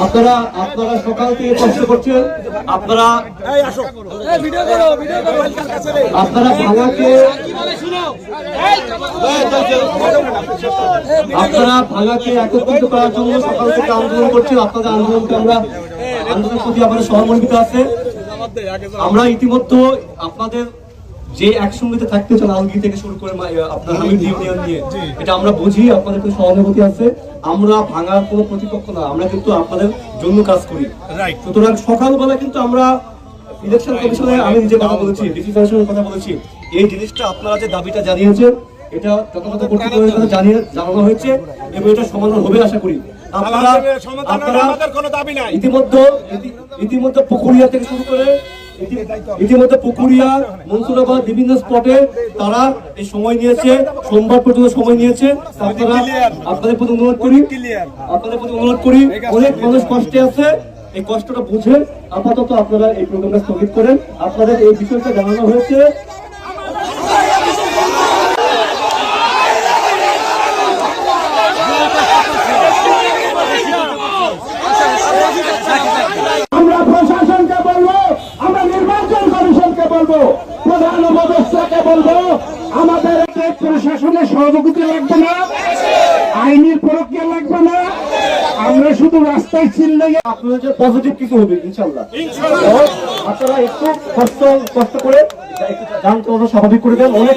আপনারা সকাল থেকে কষ্ট করছেন, আপনারা ভাঙাকে একত্রিত করার জন্য সকাল থেকে আন্দোলন করছেন। আপনাদের আন্দোলনকে আন্দোলনের প্রতি আমাদের সহমর্মিতা আছে। আমরা ইতিমধ্যে আপনাদের যে একসঙ্গে থাকতে চান আলগি থেকে শুরু করে আপনার হামিদ ইউনিয়ন নিয়ে, এটা আমরা বুঝি, আপনাদের কোনো সহানুভূতি আছে। আমরা ভাঙার কোনো প্রতিপক্ষ না, আমরা কিন্তু আপনাদের জন্য কাজ করি। সুতরাং সকালবেলা কিন্তু আমরা ইলেকশন কমিশনে আমি নিজে কথা বলেছি, ডিসি কমিশনের কথা বলেছি। এই জিনিসটা আপনারা যে দাবিটা জানিয়েছেন এটা যথাযথ কর্তৃপক্ষের কাছে জানানো হয়েছে এবং এটা সমাধান হবে আশা করি। আপনারা ইতিমধ্যে পুকুরিয়া থেকে শুরু করে পুকুরিয়া, মনসুরাবাদ বিভিন্ন স্পটে তারা এই সময় নিয়েছে, সোমবার পর্যন্ত সময় নিয়েছে। আপনারা আপনাদের প্রতি অনুরোধ করি অনেক মানুষ কষ্টে আছে, এই কষ্টটা বুঝে আপাতত আপনারা এই প্রোগ্রামটা স্থগিত করেন। আপনাদের এই বিষয়টা জানানো হয়েছে। আমরা প্রশাসনকে বলবো, আমরা নির্বাচন কমিশনকে বলবো, প্রধান উপদেষ্টাকে বলবো, আমাদের প্রশাসনের সহযোগিতা লাগবে না, আইনের প্রক্রিয়া লাগবে না, আমরা শুধু রাস্তায় চিল্লে আপনাদের যে পজিটিভ কিছু হবে ইনশাআল্লাহ। আপনারা একটু কষ্ট করে গান চলানো স্বাভাবিক করে দেন। অনেক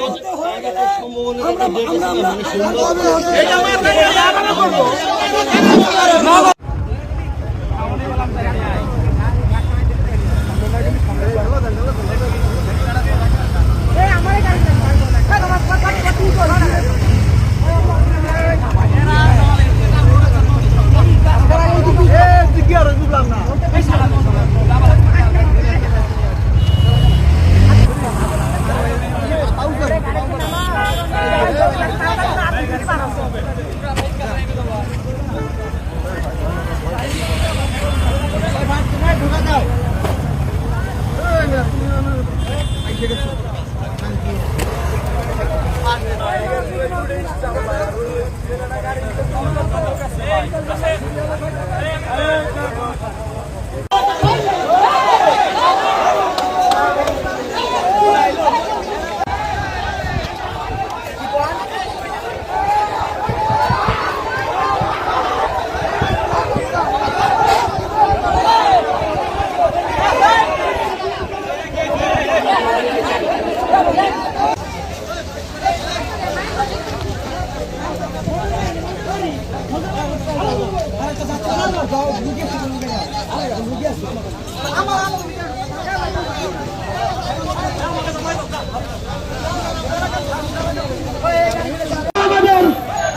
আমাদের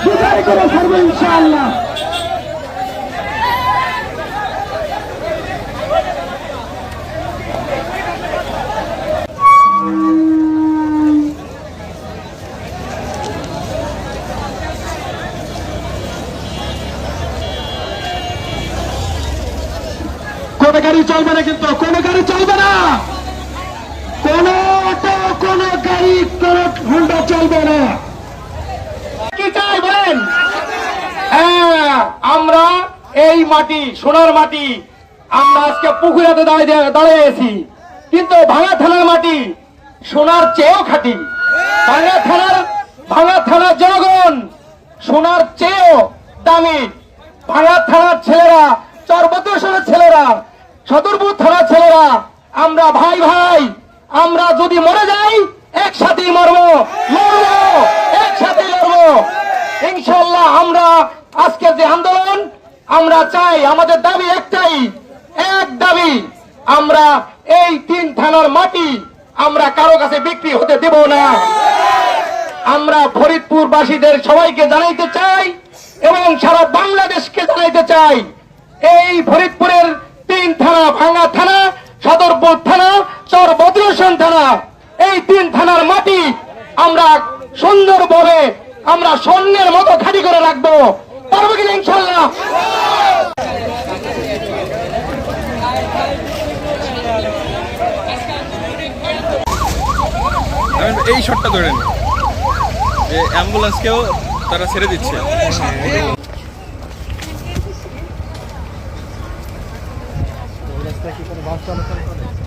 বিদায় করে ছাড়বো ইনশাআল্লাহ। কোনো গাড়ি চলবে না, কিন্তু কোনো গাড়ি চলবে না, কোন অটো, কোন গাড়ি, কোন হোন্ডা চলবে না। কি চাই বলেন? হ্যাঁ, আমরা এই মাটি, সোনার মাটি, আমরা আজকে পুকুরাতে দাঁড়িয়েছি, কিন্তু ভাঙা থানার মাটি সোনার চেয়েও খাঁটি। ভাঙা থানার জনগণ সোনার চেয়েও দামি। ভাঙা থানার ছেলেরা, চরবদ্রেশ্বরের ছেলেরা, সদরপুর থানার ছেলেরা, আমরা ভাই ভাই, আমরা যদি মরে যাই একসাথেই মরবো, একসাথে লড়বো ইনশাআল্লাহ। আমরা আজকে যে আন্দোলন আমরা চাই, আমাদের দাবি একটাই, এক দাবি, আমরা এই 3 থানার মাটি আমরা কারো কাছে বিক্রি হতে দেব না। আমরা ফরিদপুর বাসীদের সবাইকে জানাইতে চাই এবং সারা বাংলাদেশকে জানাইতে চাই, এই ফরিদপুরের 3 থানা, ভাঙা থানা, সদরপুর থানা, চরবদ্রেশ্বর থানা, এই 3 থানার মাটি আমরা সুন্দরভাবে আমরা স্বর্ণের মতো খাঁটি করে রাখবো। পারবো কিনা ইনশাআল্লাহ? এই শটটা ধরেন, যে অ্যাম্বুলেন্সকেও তারা ছেড়ে দিচ্ছে। রাস্তায় কি কোনো বাস চলাচল করে?